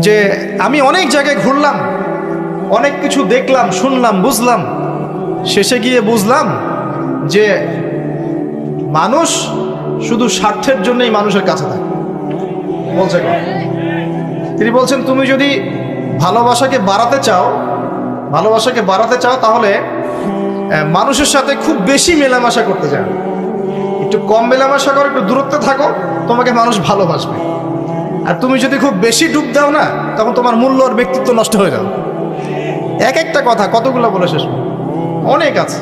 যে আমি অনেক জায়গায় ঘুরলাম, অনেক কিছু দেখলাম, শুনলাম, বুঝলাম, শেষে গিয়ে বুঝলাম যে মানুষ শুধু স্বার্থের জন্যই মানুষের কাছে থাকে। বলছে তিনি বলছেন, তুমি যদি ভালোবাসাকে বাড়াতে চাও তাহলে মানুষের সাথে খুব বেশি মেলামেশা করতে যাও, একটু কম মেলামেশা করো, একটু দূরত্বে থাকো, তোমাকে মানুষ ভালোবাসবে। আর তুমি যদি খুব বেশি ডুব দাও না, তখন তোমার মূল্য আর ব্যক্তিত্ব নষ্ট হয়ে যাবে। এক একটা কথা কতগুলো বলে শেষ, অনেক আছে।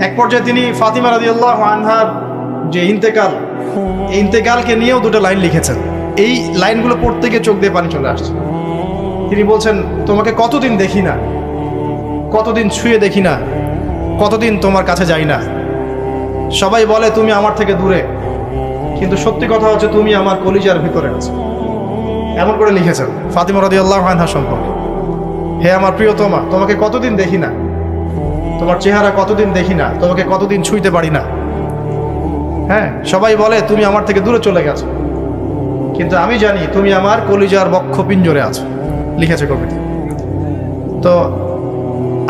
এক পর্যায়ে তিনি ফাতিমা রাদিয়াল্লাহু আনহার যে ইন্তেকাল, এই ইন্তেকালকে নিয়েও দুটো লাইন লিখেছেন। এই লাইনগুলো পড়তে গিয়ে চোখ দিয়ে পানি চলে আসছে। তিনি বলছেন, তোমাকে কতদিন দেখি না, কতদিন ছুঁয়ে দেখি না, কতদিন তোমার কাছে যাই না। সবাই বলে তুমি আমার থেকে দূরে, কিন্তু সত্যি কথা হচ্ছে তুমি আমার কলিজার ভিতরে আছো। এমন করে লিখেছেন ফাতিমা রাদিয়াল্লাহু আনহা সম্পর্কে। হে আমার প্রিয়তমা, তোমাকে কতদিন দেখি না, তোমার চেহারা কতদিন দেখি না, তোমাকে কতদিন ছুঁইতে পারি না। হ্যাঁ, সবাই বলে তুমি আমার থেকে দূরে চলে গেছো, কিন্তু আমি জানি তুমি আমার কলিজার বক্ষ পিঞ্জরে আছো। লিখেছে কবিতা। তো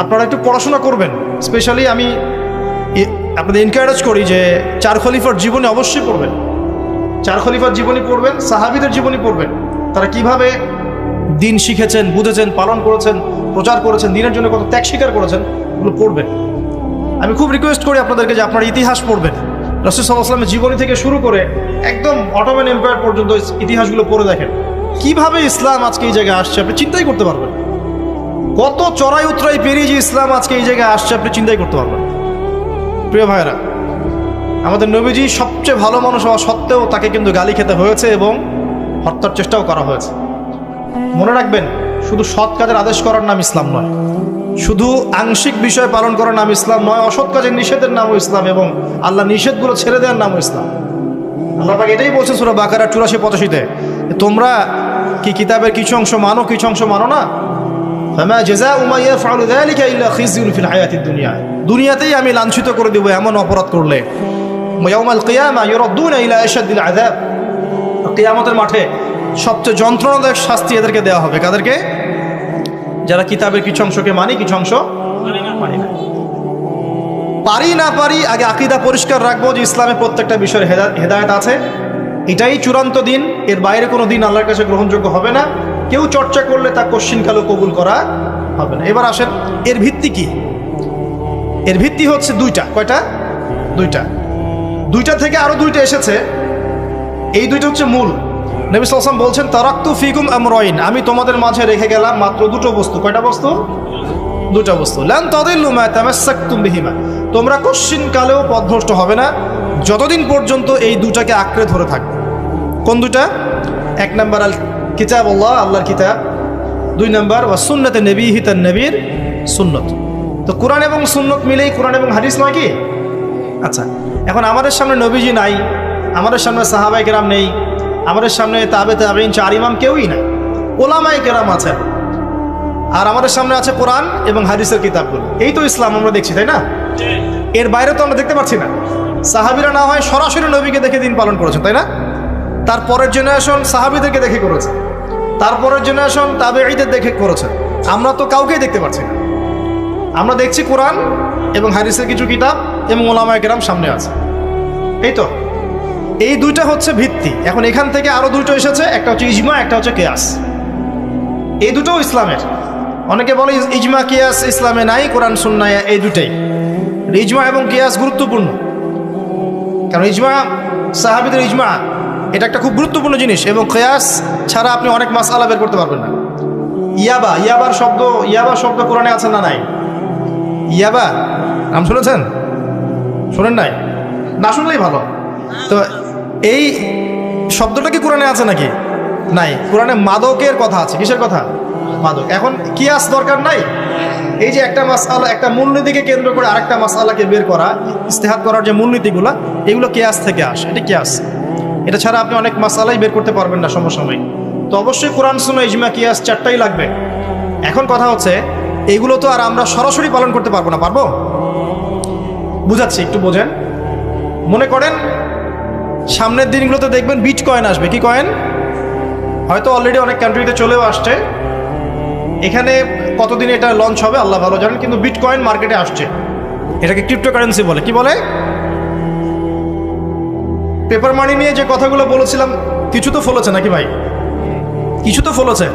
আপনারা একটু পড়াশোনা করবেন। স্পেশালি আমি আপনাদের এনকারেজ করি যে চার খলিফার জীবনী অবশ্যই পড়বেন। চার খলিফার জীবনী পড়বেন, সাহাবীদের জীবনী পড়বেন। তারা কিভাবে দিন শিখেছেন, বুঝেছেন, পালন করেছেন, প্রচার করেছেন, দিনের জন্য কত ত্যাগ স্বীকার করেছেন, এগুলো পড়বেন। আমি খুব রিকোয়েস্ট করি আপনাদেরকে যে আপনারা ইতিহাস পড়বেন। রাসূল সাল্লাল্লাহু আলাইহি ওয়াসাল্লামের জীবনী থেকে শুরু করে একদম অটোমান এম্পায়ার পর্যন্ত ইতিহাসগুলো পড়ে দেখেন, কিভাবে ইসলাম আজকে এই জায়গায় আসছে আপনি চিন্তাই করতে পারবেন। কত চড়াই উতরাই পেরিয়ে যে ইসলাম আজকে এই জায়গায় আসছে আপনি চিন্তাই করতে পারবেন। প্রিয় ভাইয়েরা, আমাদের নবীজি সবচেয়ে ভালো মানুষ হওয়া সত্ত্বেও তাকে কিন্তু গালি খেতে হয়েছে এবং হত্যার চেষ্টাও করা হয়েছে। মনে রাখবেন, শুধু সৎ কাজের আদেশ করার নাম ইসলাম নয়, শুধু আংশিক বিষয় পালন করার নাম ইসলাম নয়, অসৎ কাজের নিষেধের নামও ইসলাম, এবং আল্লাহ নিষেধগুলো ছেড়ে দেওয়ার নামও ইসলাম। আল্লাহ পাক এটাই বলছেন সূরা বাকারা 84-85-তে, তোমরা কি কিতাবের কিছু অংশ মানো, কিছু অংশ মানো না। ফামা জাযাউ মা ইয়াফআলু যালিকা ইল্লা খিzyun ফিল হায়াতিদ দুনিয়া, দুনিয়াতেই আমি লাঞ্ছিত করে দেব এমন অপরাধ করলে। ইয়াউমাল কিয়ামা ইউরাদ্দুনা ইলা আশাদ্দিল আযাব, কিয়ামতের মাঠে সবচেয়ে যন্ত্রণাদায়ক শাস্তি এদেরকে দেওয়া হবে। কাদেরকে? যারা কিতাবের কিছু অংশকে মানি, কিছু অংশ মানি না। পারি না পারি, আগে আকীদা পরিষ্কার রাখবো যে ইসলামে প্রত্যেকটা বিষয়ের হেদায়েত আছে, এটাই চূড়ান্ত দিন। এর বাইরে কোনো দিন আল্লাহর কাছে গ্রহণযোগ্য হবে না। কেউ চর্চা করলে তা কশ্চিনকালও কবুল করা হবে না। এবার আসেন, এর ভিত্তি কি? এর ভিত্তি হচ্ছে দুইটা। কয়টা? দুইটা। দুইটা থেকে আরো দুইটা এসেছে, এই দুইটা হচ্ছে মূল। নবী সাল্লাল্লাহু আলাইহি ওয়াসাল্লাম বলছেন, তারাকতু ফিকুম আমরাইন, আমি তোমাদের মাঝে রেখে গেলাম মাত্র দুটো বস্তু। কয়টা বস্তু? দুটো বস্তু। লান তাদিল্লু মা তামাসসাকতুম বিহিমা, তোমরা কশ্চিনকালেও পথভ্রষ্ট হবে না যতদিন পর্যন্ত এই দুটাকে আঁকড়ে ধরে থাকবে। কোন দুটা? এক নাম্বার আল কিতাবুল্লাহ, আল্লাহর কিতাব। দুই নাম্বার ওয়া সুন্নাতে নবীহি, তার নবীর সুন্নত। তো কোরআন এবং সুন্নত মিলেই কোরআন এবং হাদিস নয় কি? আচ্ছা, এখন আমাদের সামনে নবীজি নাই, আমাদের সামনে সাহাবায়ে কেরাম নেই, আমাদের সামনে তাবে তাবেঈন, চার ইমাম কেউই নাই, ওলামায়ে কেরাম আছেন, আর আমাদের সামনে আছে কোরআন এবং হাদিসের কিতাবগুলো। এই তো ইসলাম আমরা দেখছি, তাই না? এর বাইরে তো আমরা দেখতে পাচ্ছি না। সাহাবীরা না হয় সরাসরি নবীকে দেখে দিন পালন করেছেন, তাই না? তারপরের জেনারেশন সাহাবীদেরকে দেখে করেছে, তারপরের জেনারেশন তাবেঈদের দেখে করেছে। আমরা তো কাউকেই দেখতে পাচ্ছি না। আমরা দেখছি কোরআন এবং হাদিসের কিছু কিতাব এবং ওলামায়ে কেরাম সামনে আছে। এই তো, এই দুইটা হচ্ছে ভিত্তি। এখন এখান থেকে আরো দুটো এসেছে, একটা হচ্ছে ইজমা, একটা হচ্ছে কিয়াস। এই দুটোও ইসলামের। অনেকে বলে ইজমা কিয়াস ইসলামে নাই, কোরআন সুন্নাহ এই দুটাই। ইজমা এবং কিয়াস গুরুত্বপূর্ণ, কারণ ইজমা, সাহাবীদের ইজমা, এটা একটা খুব গুরুত্বপূর্ণ জিনিস, এবং কিয়াস ছাড়া আপনি অনেক মাসআলা বের করতে পারবেন না। ইয়াবার শব্দ কোরআনে আছে না নাই? ইয়াবা নাম শুনেছেন? শোনেন নাই? না শুনলেই ভালো। তো এই শব্দটা কি কোরআনে আছে নাকি? নাই। কোরআনে মাদকের কথা আছে। কিসের কথা? মাদক। এখন কিয়াস দরকার নাই। এই যে একটা মাসআলা, একটা মূলনীতিকে কেন্দ্র করে আরেকটা মাসআলাকে বের করা, ইস্তেহাদ করার যে মূলনীতিগুলো, এগুলো কিয়াস থেকে আসে। এটা কিয়াস। এটা ছাড়া আপনি অনেক মাসআলাই বের করতে পারবেন না সমসাময়িক। তো অবশ্যই কোরআন, সুন্নাহ, ইজমা, কিয়াস চারটাই লাগবে। এখন কথা হচ্ছে, এগুলো তো আর আমরা সরাসরি পালন করতে পারবো না। পারবো? বুঝাচ্ছি, একটু বোঝেন। মনে করেন সামনের দিনগুলোতে দেখবেন বিট কয়েন আসবে। কি কয়েন হয়তো অলরেডি অনেক কান্ট্রিতে চলেও আসছে। এখানে কতদিন এটা লঞ্চ হবে আল্লাহ ভালো জানেন, কিন্তু বিটকয়েন মার্কেটে আসছে। এটাকে ক্রিপ্টোকারেন্সি বলে। কি বলে? পেপার মানি নিয়ে যে কথাগুলো বলেছিলাম কিছু তো ফলেছে নাকি ভাই? কিছু তো ফলেছে।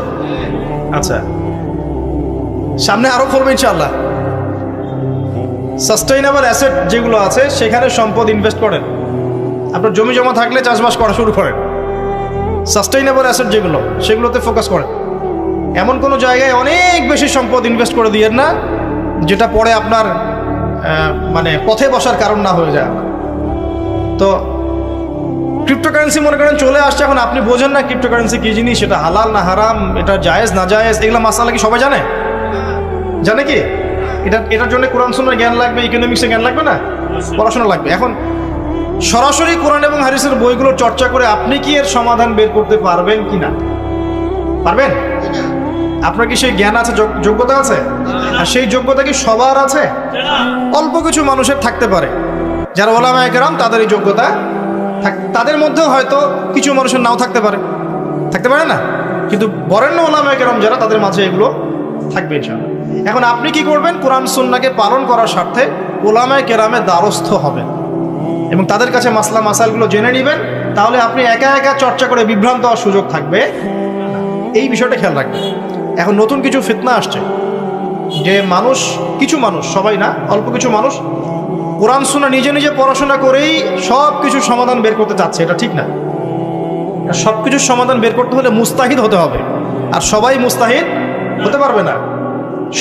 আচ্ছা, সামনে আরো ফলবে ইনশাআল্লাহ। সাস্টেইনেবল অ্যাসেট যেগুলো আছে সেখানে সম্পদ ইনভেস্ট করেন। আপনার জমি জমা থাকলে চাষবাস করা শুরু করেন। সাস্টেইনেবল অ্যাসেট যেগুলো সেগুলোতে ফোকাস করেন। এমন কোনো জায়গায় অনেক বেশি সম্পদ ইনভেস্ট করে দিয়েন না যেটা পরে আপনার মানে পথে বসার কারণ না হয়ে যায়। তো ক্রিপ্টোকারেন্সি মনে করেন চলে আসছে, এখন আপনি বোঝেন না ক্রিপ্টোকারেন্সি কি জিনিস, সেটা হালাল না হারাম, এটা জায়েজ না জায়েজ, এগুলো মাসালা কি সবাই জানে? জানে কি? এটার জন্য কোরআন সুন্নাহর জ্ঞান লাগবে, ইকোনমিক্সের জ্ঞান লাগবে না, পড়াশোনা লাগবে। এখন সরাসরি কোরআন এবং হাদিসের বইগুলো চর্চা করে আপনি কি এর সমাধান বের করতে পারবেন কি না? পারবেন? আপনার কি সেই জ্ঞান আছে, যোগ্যতা আছে? আর সেই যোগ্যতা কি সবার আছে? অল্প কিছু মানুষের থাকতে পারে, যারা ওলামায়ে কেরাম তাদের এই যোগ্যতা, তাদের মধ্যেও হয়তো কিছু মানুষের নাও থাকতে পারে না, কিন্তু বরেণ্য ওলামায়ে কেরাম যারা, তাদের মাঝে এগুলো থাকবে ইনশাআল্লাহ। এখন আপনি কি করবেন? কোরআন সুন্নাহকে পালন করার স্বার্থে ওলামায়ে কেরামের দ্বারস্থ হবেন এবং তাদের কাছে মাসলা মাসাইলগুলো জেনে নেবেন। তাহলে আপনি একা একা চর্চা করে বিভ্রান্ত হওয়ার সুযোগ থাকবে, এই বিষয়টা খেয়াল রাখবেন। এখন নতুন কিছু ফিতনা আসছে যে কিছু মানুষ, সবাই না, অল্প কিছু মানুষ কোরআন সুন্নাহ নিজে নিজে পড়াশোনা করেই সব কিছুর সমাধান বের করতে চাচ্ছে। এটা ঠিক না। সব কিছুর সমাধান বের করতে হলে মুস্তাহিদ হতে হবে, আর সবাই মুস্তাহিদ হতে পারবে না।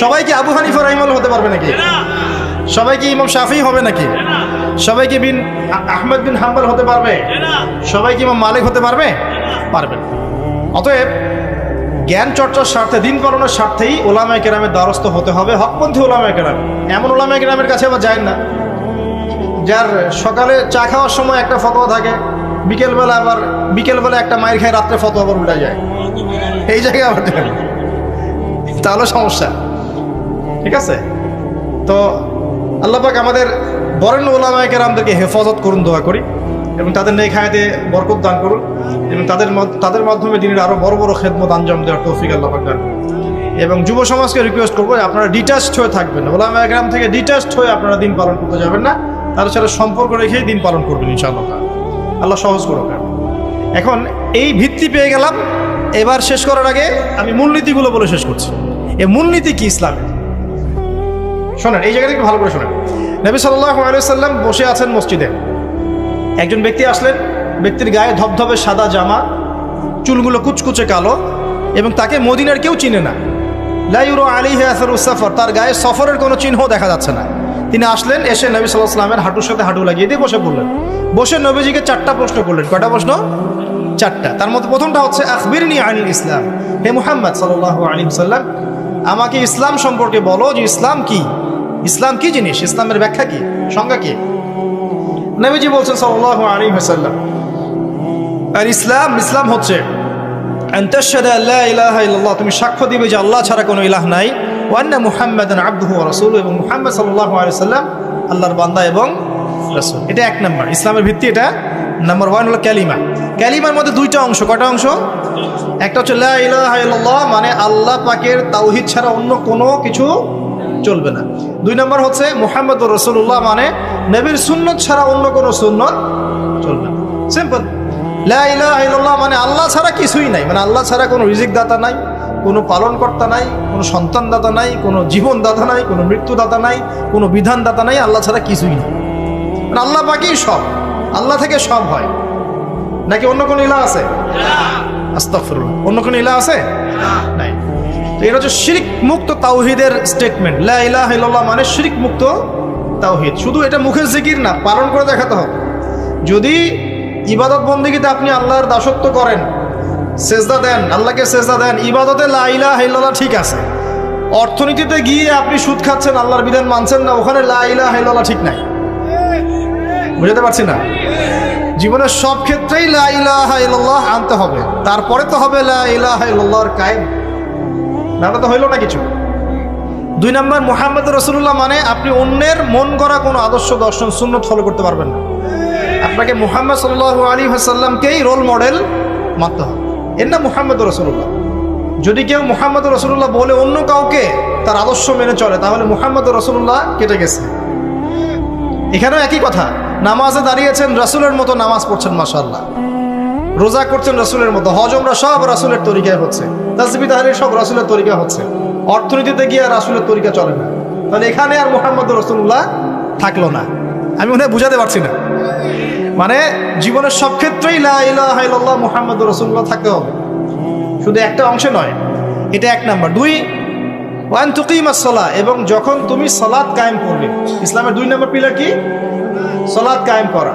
সবাই কি আবু হানিফা রাহিমাহুল্লাহ হতে পারবে নাকি? সবাই কি ইমাম শাফি হবে নাকি? সবাই কি আহমদ বিন হাম্বল হতে পারবে? সবাই কি ইমাম মালিক হতে পারবে? পারবে না। অতএব জ্ঞান চর্চার স্বার্থে, দিন পালনের স্বার্থেই ওলামায়ে কেরামের দ্বারস্থ হতে হবে, হকপন্থী ওলামায়ে কেরাম। এমন ওলামায়ে কেরামের কাছে আবার যায় না যার সকালে চা খাওয়ার সময় একটা ফতোয়া থাকে, বিকেলবেলা একটা মায়ের খায়, রাত্রে ফতোয়া আবার উল্টা যায়। এই জায়গায় আবার তাহলে সমস্যা। ঠিক আছে? তো আল্লাহ পাক আমাদের বরেণ্য ওলামায়ে কেরামদেরকে হেফাজত করুন, দোয়া করি, এবং তাদের নেক হায়াতে বরকত দান করুন, এবং তাদের মাধ্যমে দিনের আরো বড় বড় খেদমত আঞ্জাম দেওয়ার তৌফিক আল্লাহ পাক দান। এবং যুব সমাজকে রিকোয়েস্ট করবো আপনারা ডিটাচড হয়ে থাকবেন, ওলামায়ে কেরাম থেকে ডিটাচড হয়ে আপনারা দিন পালন করতে যাবেন না, তাদের সাথে সম্পর্ক রেখেই দিন পালন করবেন ইনশাআল্লাহ। আল্লাহ সহজ করুক। এখন এই ভিত্তি পেয়ে গেলাম, এবার শেষ করার আগে আমি মূলনীতিগুলো বলে শেষ করছি। এই মূলনীতি কি ইসলামের? শোনেন, এই জায়গাটা একটু ভালো করে শোনেন। নবী সাল্লাল্লাহু আলাইহি ওয়াসাল্লাম বসে আছেন মসজিদে, একজন ব্যক্তি আসলেন, ব্যক্তির গায়ে ধবধবে সাদা জামা, চুলগুলো কুচকুচে কালো, এবং তাকে মদিনার কেউ চিনে না। লা ইউরা আলাইহি আসারুস সাফর, তার গায়ে সফরের কোনো চিহ্ন দেখা যাচ্ছে না। তিনি আসলেন, এসে নবী সাল্লাল্লাহু আলাইহি ওয়াসাল্লামের হাঁটুর সাথে হাঁটু লাগিয়ে দিয়ে বসে পড়লেন। বসে নবীজিকে 4টা প্রশ্ন করলেন। কয়টা প্রশ্ন? 4টা। তার মধ্যে প্রথমটা হচ্ছে আখবিরনি আনিল ইসলাম, হে মুহাম্মদ সাল্লাল্লাহু আলাইহি ওয়াসাল্লাম, আমাকে ইসলাম সম্পর্কে বলো, যে ইসলাম কি, ইসলাম কি জিনিস, ইসলামের ব্যাখ্যা কি, সংজ্ঞা কি? নবীজি বলছেন সাল্লাল্লাহু আলাইহি ওয়াসাল্লাম, আর ইসলাম হচ্ছে আন তাশহাদা লা ইলাহা ইল্লাল্লাহ, তুমি সাক্ষ্য দিবে যে আল্লাহ ছাড়া কোনো ইলাহ নাই, ওয়া আন্না মুহাম্মাদান আবদুহু ওয়া রাসূলুহু, এবং মুহাম্মদ সাল্লাল্লাহু আলাইহি ওয়াসাল্লাম আল্লাহর বান্দা এবং রাসূল। এটা 1 নাম্বার ইসলামের ভিত্তি। এটা নাম্বার 1 হলো কালিমা। কালিমার মধ্যে 2টা অংশ। কয়টা অংশ? একটা হচ্ছে লা ইলাহা ইল্লাল্লাহ, মানে আল্লাহ পাকের তাওহীদ ছাড়া অন্য কোনো কিছু চলবে না। 2 নাম্বার হচ্ছে মুহাম্মদুর রাসূলুল্লাহ, মানে নবীর সুন্নাত ছাড়া অন্য কোনো সুন্নাত চলবে না। সিম্পল। লা ইলাহা ইল্লাল্লাহ মানে আল্লাহ ছাড়া কিছুই নাই, মানে আল্লাহ ছাড়া কোনো রিজিক দাতা নাই, কোনো পালনকর্তা নাই, কোনো সন্তান দাতা নাই, কোনো জীবন দাতা নাই, কোনো মৃত্যু দাতা নাই, কোনো বিধান দাতা নাই, আল্লাহ ছাড়া কিছুই নেই। মানে আল্লাহ পাকই সব, আল্লাহ থেকে সব হয়। নাকি অন্য কোনো ইলাহ আছে? আস্তাগফিরুল্লাহ, অন্য কোনো ইলাহ আছে? নাই। তো এটা হচ্ছে শিরক মুক্ত তাওহীদের স্টেটমেন্ট। লা ইলাহা ইল্লাল্লাহ মানে শিরক মুক্ত তাওহীদ। শুধু এটা মুখের জিকির না, পালন করে দেখাতে হবে। যদি ইবাদত বন্দেগীতে আপনি আল্লাহর দাসত্ব করেন, সেজদা দেন, আল্লাহকে সেজদা দেন, ইবাদতে লা ইলাহা ইল্লাল্লাহ ঠিক আছে, অর্থনীতিতে গিয়ে আপনি সুদ খাচ্ছেন, আল্লাহর বিধান মানছেন না, ওখানে লা ইলাহা ইল্লাল্লাহ ঠিক নাই। বুঝতে পারছি না? জীবনের সব ক্ষেত্রেই লা ইলাহা ইল্লাল্লাহ আনতে হবে, তারপরে তো হবে লা ইলাহা ইল্লাল্লাহর কায়েম, নাহলে তো হইল না কিছু। 2 নাম্বার মুহাম্মদ রাসূলুল্লাহ মানে আপনি অন্যের মন করা কোনো আদর্শ, দর্শন, সুন্নত ফলো করতে পারবেন না। আপনাকে মুহাম্মদ সাল্লাল্লাহু আলাইহি ওয়াসাল্লামকেই রোল মডেল মানতে হবে। এর নাম মুহাম্মদ রাসূলুল্লাহ। যদি কেউ মুহাম্মদ রাসূলুল্লাহ বলে অন্য কাউকে তার আদর্শ মেনে চলে, তাহলে মুহাম্মদ রাসূলুল্লাহ কেটে গেছে। এখানেও একই কথা, নামাজে দাঁড়িয়েছেন রাসূলের মতো নামাজ পড়ছেন মাশাআল্লাহ, রোজা করছেন রাসূলের মতো, হজ উমরা সব রাসূলের তরিকায় হচ্ছে, তাসবিহ তাহলিল সব রাসূলের তরিকা হচ্ছে, অর্থনীতিতে গিয়ে রাসূলের তরিকা চলে না, তাহলে এখানে আর মুহাম্মদ রাসূলুল্লাহ থাকলো না। আমি মনে হয় বুঝাতে পারছি না, মানে জীবনের সব ক্ষেত্রেই লা ইলাহা ইল্লাল্লাহ মুহাম্মাদুর রাসূলুল্লাহ থাকতে হবে, শুধু একটা অংশে নয়। এটা এক নাম্বার। 2 ওয়ান তুকিমাস সালাহ, এবং যখন তুমি সালাত কায়েম করবে, ইসলামের 2 নম্বর পিলার কি? সালাত কায়েম করা।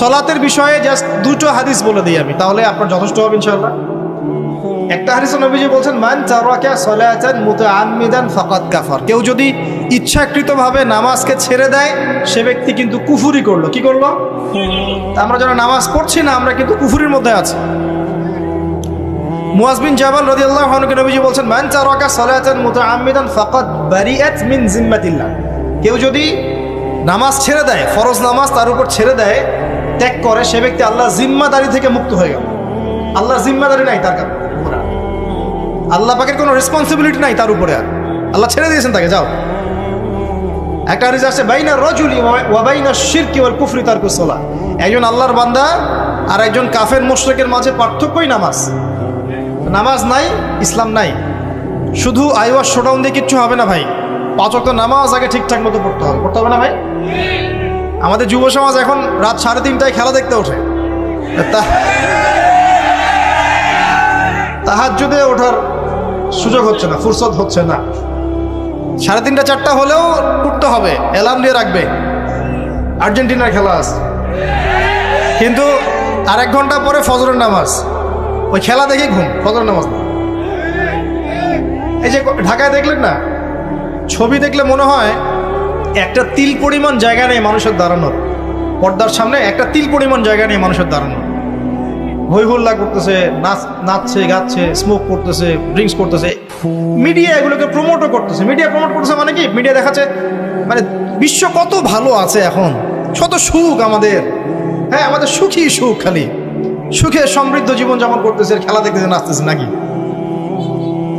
সালাতের বিষয়ে জাস্ট 2টো হাদিস বলে দিই আমি, তাহলে আপনার যথেষ্ট হবে ইনশাআল্লাহ। একটা হাদিসে নবীজি বলছেন, মান তারাকা সালাতান মুতাআম্মিদান ফাকাদ কাফার, কেউ যদি ইচ্ছাকৃতভাবে নামাজকে ছেড়ে দেয় সে ব্যক্তি কিন্তু কুফরি করলো। কি করলো? আমরা যারা নামাজ পড়ছি না আমরা কিন্তু কুফরির মধ্যে আছি। মুয়াজ বিন জাবাল রাদিয়াল্লাহু আনহু নবীজি বলছেন, মান তারাকা সালাতান মুতাআম্মিদান ফাকাদ বারিআত মিন জিম্মাতিল্লাহ, কেউ যদি নামাজ ছেড়ে দেয়, ফরজ নামাজ তার উপর ছেড়ে দেয়, ত্যাগ করে, সে ব্যক্তি আল্লাহর জিম্মাদারি থেকে মুক্ত হয়ে গেল। আল্লাহর জিম্মাদারি নাই তার উপরে, আল্লাহ পাকের কোনো রেসপন্সিবিলিটি নাই তার উপরে, আর আল্লাহ ছেড়ে দিয়েছেন তাকে, যাও। একটা হাদিস আছে, বাইনা রাজুলি ওয়া বাইনা শিরকি ওয়াল কুফরি তারকুস সালাহ, একজন আল্লাহর বান্দা আর একজন কাফের মুশরিকের মাঝে পার্থক্যই নামাজ। নামাজ নাই, ইসলাম নাই। শুধু আইওয়াস শোডাউন দিয়ে কিচ্ছু হবে না ভাই, 5 ওয়াক্ত নামাজ আগে ঠিকঠাক মতো পড়তে হবে। পড়তে হবে না ভাই? আমাদের যুব সমাজ এখন রাত 3:30টায় খেলা দেখতে ওঠে, তাহাজ্জুদে ওঠার সুযোগ হচ্ছে না, ফুরসত হচ্ছে না। 3:30 4টা হলেও উঠতে হবে, অ্যালার্ম দিয়ে রাখবে, আর্জেন্টিনার খেলা আছে, কিন্তু আর 1 ঘন্টা পরে ফজরের নামাজ, ওই খেলা দেখে ঘুম, ফজরের নামাজ না। এই যে ঢাকায় দেখলেন না, ছবি দেখলে মনে হয় একটা তিল পরিমাণ জায়গা নেই মানুষের দাঁড়ানোর, পর্দার সামনে একটা তিল পরিমাণ জায়গা নেই মানুষের দাঁড়ানোর। হই হুল্লা করতেছে, নাচছে গাচ্ছে, স্মোক করতেছে, ড্রিঙ্কস করতেছে, মিডিয়া এগুলোকে প্রমোটও করতেছে। মিডিয়া প্রমোট করতেছে মানে কি? মিডিয়া দেখাচ্ছে মানে বিশ্ব কত ভালো আছে এখন, কত সুখ আমাদের, হ্যাঁ আমাদের সুখী সুখ, খালি সুখে সমৃদ্ধ জীবন যাপন করতেছে, খেলা দেখতেছে, নাচতেছে নাকি।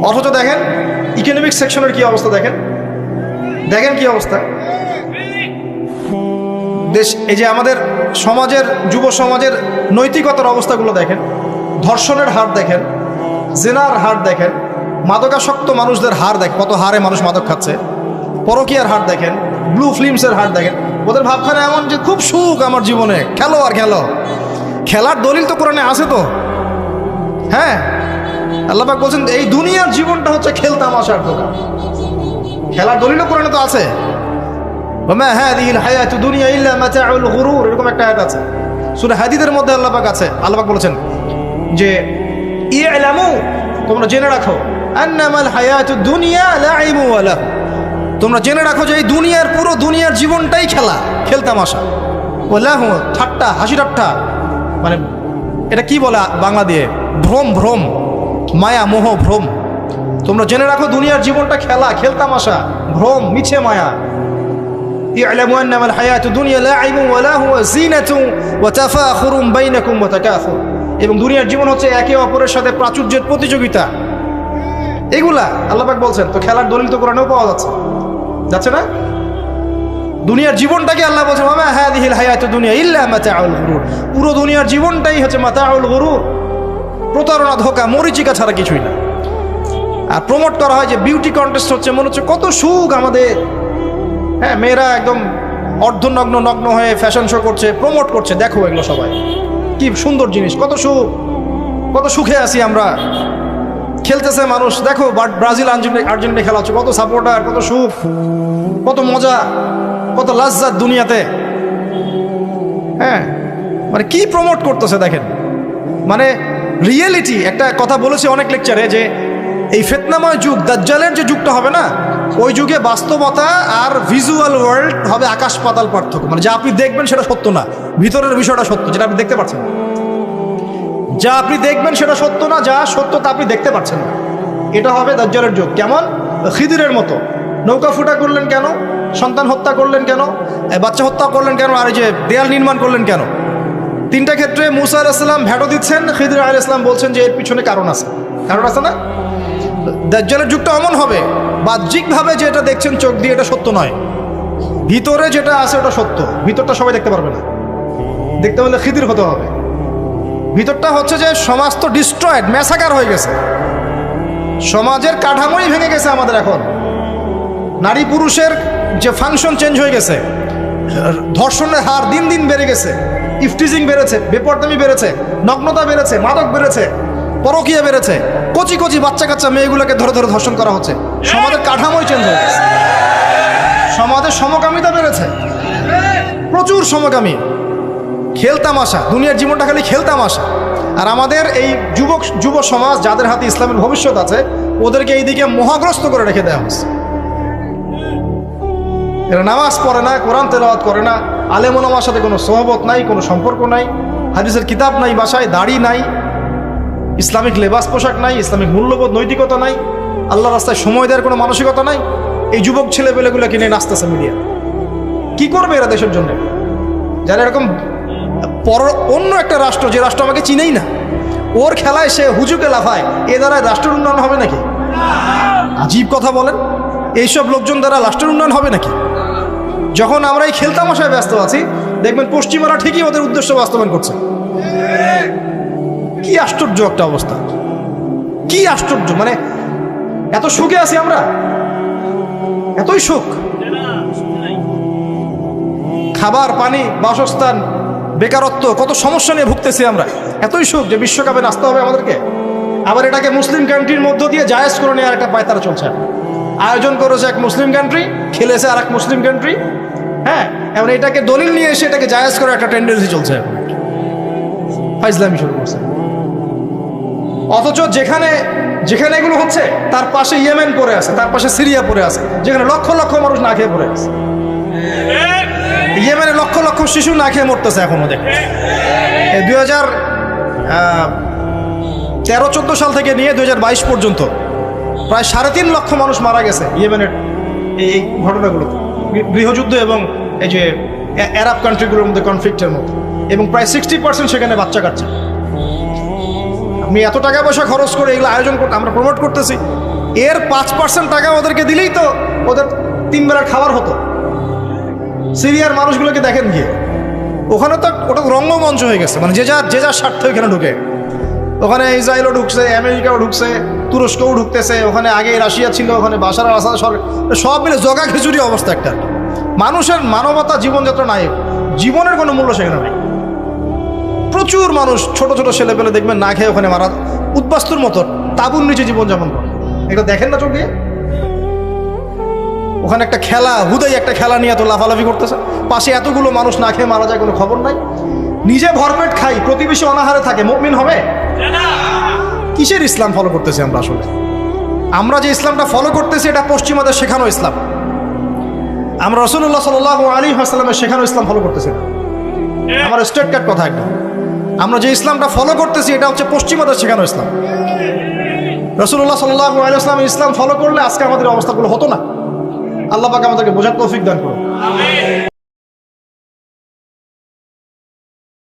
অথচ দেখেন ইকোনমিক সেকশনের কি অবস্থা, দেখেন কি অবস্থা দেশ। এই যে আমাদের সমাজের, যুব সমাজের নৈতিকতার অবস্থাগুলো দেখেন, ধর্ষণের হার দেখেন, জেনার হার দেখেন, মাদকাসক্ত মানুষদের হার দেখেন, কত হারে মানুষ মাদক খাচ্ছে, পরকীয়ার হার দেখেন, ব্লু ফিল্মসের হার দেখেন। ওদের ভাবখানে এমন যে খুব সুখ আমার জীবনে, খেলো আর খেলো। খেলার দলিল তো কোরআনে আছে তো, হ্যাঁ আল্লাহ পাক বলছেন এই দুনিয়ার জীবনটা হচ্ছে খেল তামাশার দোকান, খেলার দলিলও কোরআনে তো আছে। ওমা হাযিহিল হায়াতু দুনিয়া ইল্লা মাতাউল গুরুর, এরকম একটা আয়াত আছে সূরা হাদীদের মধ্যে। আল্লাহ পাক আছে, আল্লাহ পাক বলেছেন যে ইলামু, তোমরা জেনে রাখো, আন্নামাল হায়াতুদ দুনিয়া লাইবু ওয়া লাহু, তোমরা জেনে রাখো যে এই দুনিয়ার, পুরো দুনিয়ার জীবনটাই খেলা, খেল তামাশা। ওয়া লাহু, ঠাট্টা, হাসি ঠাট্টা, মানে এটা কি বলে বাংলা দিয়ে, ভ্রম, ভ্রম, মায়া মোহ ভ্রম। তোমরা জেনে রাখো দুনিয়ার জীবনটা খেলা, খেল তামাশা, ভ্রম, মিছে মায়া। ই'লামু আন্নামাল হায়াতুদ দুনিয়া লাইবু ওয়া লাহু ওয়া জিনাতুন ওয়া তাফাখুরুম বাইনাকুম ওয়া তাকাসুর, এবং দুনিয়ার জীবন হচ্ছে একে অপরের সাথে প্রাচুর্যের প্রতিযোগিতা। এগুলা আল্লাহ পাক বলছেন। তো খেলার দলিল তো কোরআনেও পাওয়া যাচ্ছে না? দুনিয়ার জীবনটাকে আল্লাহ বলছেন ওমা হাযিহিল হায়াতুদ দুনিয়া ইল্লা মাতাউল গুরুর, পুরো দুনিয়ার জীবনটাই হচ্ছে মাতাউল গুরুর, প্রতারণা, ধোঁকা, মরিচিকা ছাড়া কিছুই না। আর প্রমোট করা হয় যে বিউটি কন্টেস্ট হচ্ছে, মনে হচ্ছে কত সুখ আমাদের, হ্যাঁ মেয়েরা একদম অর্ধনগ্ন নগ্ন হয়ে ফ্যাশন শো করছে, প্রমোট করছে, দেখো এগুলো সবাই কি সুন্দর জিনিস, কত সুখ, কত সুখে আছি আমরা। খেলতেছে মানুষ, দেখো ব্রাজিল আর্জেন্টিনা খেলা হচ্ছে, কত সাপোর্টার, কত সুখ, কত মজা, কত লাজ্জাত দুনিয়াতে। হ্যাঁ মানে কি প্রমোট করতেছে দেখেন, মানে রিয়েলিটি। একটা কথা বলেছে অনেক লেকচারে যে এই ফিতনাময় যুগ, দাজ্জালের যে যুগটা হবে না, ওই যুগে বাস্তবতা আর ভিজুয়াল ওয়ার্ল্ড হবে আকাশ পাতাল পার্থক্য। মানে যা আপনি দেখবেন সেটা সত্য না, ভিতরের বিষয়টা সত্য, যেটা আপনি দেখতে পাচ্ছেন না। যা আপনি দেখবেন সেটা সত্য না, যা সত্য তা আপনি দেখতে পাচ্ছেন না। এটা হবে দাজ্জালের যুগ। কেমন? খিদিরের মতো। নৌকা ফুটা করলেন কেন? সন্তান হত্যা করলেন কেন? বাচ্চা হত্যা করলেন কেন? আর এই যে দেয়াল নির্মাণ করলেন কেন? তিনটা ক্ষেত্রে মুসা আলাইহিস সালাম ভেটো দিচ্ছেন, খিদির আলাইহিস সালাম বলছেন যে এর পিছনে কারণ আছে। কারণ আছে না? দাজ্জালের যুগটা এমন হবে, বাহ্যিকভাবে যে এটা দেখছেন চোখ দিয়ে এটা সত্য নয়, ভিতরে যেটা আছে ওটা সত্য। ভিতরটা সবাই দেখতে পারবে না, দেখতে হলে খিদির হতে হবে। ভিতরটা হচ্ছে যে সমাজ তো ডিস্ট্রয়েড, ম্যাসাকার হয়ে গেছে, সমাজের কাঠামোই ভেঙে গেছে আমাদের। এখন নারী পুরুষের যে ফাংশন চেঞ্জ হয়ে গেছে, ধর্ষণের হার দিন দিন বেড়ে গেছে, ইফটিজিং বেড়েছে, বেপরদামি বেড়েছে, নগ্নতা বেড়েছে, মাদক বেড়েছে, পরকীয়া বেড়েছে, কচি কচি বাচ্চা কাচ্চা মেয়েগুলোকে ধরে ধরে ধর্ষণ করা হচ্ছে। সমাজের কাঠামোই চেঞ্জ হয়ে গেছে, সমাজের সমকামিতা বেড়েছে, প্রচুর সমকামী, খেলতামাশা, দুনিয়ার জীবনটা খালি খেলতামাশা। আর আমাদের এই যুব সমাজ যাদের হাতে ইসলামের ভবিষ্যৎ আছে, ওদেরকে এইদিকে মোহাগ্রস্ত করে রেখে দেওয়া হচ্ছে। এরা নামাজ পড়ে না, কোরআন তেলাওয়াত করে না, আলেম ওলামার সাথে কোনো সোহবত নাই, কোনো সম্পর্ক নাই, হাদিসের কিতাব নাই বাসায়, দাড়ি নাই, ইসলামিক লেবাস পোশাক নাই, ইসলামিক মূল্যবোধ নৈতিকতা নাই, আল্লাহ রাস্তায় সময় দেওয়ার কোনো মানসিকতা নাই। এই যুবক ছেলেপেলেগুলো কিনে নাচতেছে মিডিয়া। কি করবে এরা দেশের জন্য? যারা এরকম অন্য একটা রাষ্ট্র, যে রাষ্ট্র আমাকে চিনেই না, ওর খেলায় সে হুজুকে লাফায়, এ দ্বারা রাষ্ট্রের উন্নয়ন হবে নাকি? আজীব কথা বলেন, এইসব লোকজন দ্বারা রাষ্ট্রের উন্নয়ন হবে নাকি? যখন আমরা এই খেলতামাশায় ব্যস্ত আছি, দেখবেন পশ্চিমারা ঠিকই ওদের উদ্দেশ্য বাস্তবায়ন করছে। কি আশ্চর্য একটা অবস্থা, কি আশ্চর্য! মানে এত সুখে আছি আমরা, এতই সুখ, খাবার, পানি, বাসস্থান, বেকারত্ব, কত সমস্যা নিয়ে ভুগতেছি আমরা, এতই সুখ যে বিশ্বকাপে নাচতে হবে আমাদেরকে। আবার এটাকে মুসলিম কান্ট্রির মধ্য দিয়ে জায়েজ করে নেওয়ার একটা পায়তারা চলছে। আয়োজন করেছে এক মুসলিম কান্ট্রি, খেলেছে আর এক মুসলিম কান্ট্রি। হ্যাঁ, এবার এটাকে দলিল নিয়ে এসে এটাকে জায়েজ করার একটা টেন্ডেন্সি চলছে এখন, ফাইজলামি শুরু করছে। অথচ যেখানে যেখানে এগুলো হচ্ছে তার পাশে ইয়েমেন পড়ে আছে, তার পাশে সিরিয়া পড়ে আছে, যেখানে লক্ষ লক্ষ মানুষ না খেয়ে পড়ে আছে। ইয়েমেনে লক্ষ লক্ষ শিশু না খেয়ে মরতেছে এখনো। দেখ, 2013-14 সাল থেকে নিয়ে 2022 পর্যন্ত প্রায় 3.5 লক্ষ মানুষ মারা গেছে ইয়েমেনের এই ঘটনাগুলোতে, গৃহযুদ্ধ এবং এই যে আরব কান্ট্রিগুলোর মধ্যে কনফ্লিক্টের মধ্যে, এবং প্রায় 60% সেখানে বাচ্চা কাচ্চা। আমি এত টাকা পয়সা খরচ করে এগুলো আয়োজন করতে, আমরা প্রমোট করতেছি, এর 5% টাকা ওদেরকে দিলেই তো ওদের 3 বেলার খাবার হতো। সিরিয়ার মানুষগুলোকে দেখেন গিয়ে, ওখানে তো ওটা রঙ্গমঞ্চ হয়ে গেছে, মানে যে যার স্বার্থ এখানে ঢুকে। ওখানে ইসরায়েলও ঢুকছে, আমেরিকাও ঢুকছে, তুরস্কও ঢুকতেছে, ওখানে আগে রাশিয়া ছিল, ওখানে বাশার আল আসাদ সরকার, সব মিলে জগা খিচুড়ি অবস্থা একটা। মানুষের মানবতা, জীবনযাত্রা নাই, জীবনের কোনো মূল্য সেখানে নাই। প্রচুর মানুষ, ছোট ছোট ছেলেপেলে দেখবেন না খেয়ে ওখানে মারা, উদ্বাস্তুর মতো তাঁবুর নিচে জীবনযাপন করে। এটা দেখেন না চোখ দিয়ে? ওখানে একটা খেলা, হুদাই একটা খেলা নিয়ে এত লাফালাফি করতেছে, পাশে এতগুলো মানুষ না খেয়ে মারা যায়, কোনো খবর নাই। নিজে ভরপেট খাই, প্রতিবেশী অনাহারে থাকে, মুমিন হবে? কিসের ইসলাম ফলো করতেছি আমরা আসলে? আমরা যে ইসলামটা ফলো করতেছি এটা পশ্চিমাদের শেখানো ইসলাম। আমরা রাসূলুল্লাহ সাল্লাল্লাহু আলাইহি ওয়াসাল্লামের শেখানো ইসলাম ফলো করতেছি না। আমার স্ট্রেট কাট কথা একদম, আমরা যে ইসলামটা ফলো করতেছি এটা হচ্ছে পশ্চিমাদের শেখানো ইসলাম। রাসূলুল্লাহ সাল্লাল্লাহু আলাইহি ওয়াসাল্লামের ইসলাম ফলো করলে আজকে আমাদের অবস্থাগুলো হতো না। আল্লাহ পাক আমাদেরকে বোঝার তৌফিক দান করুন।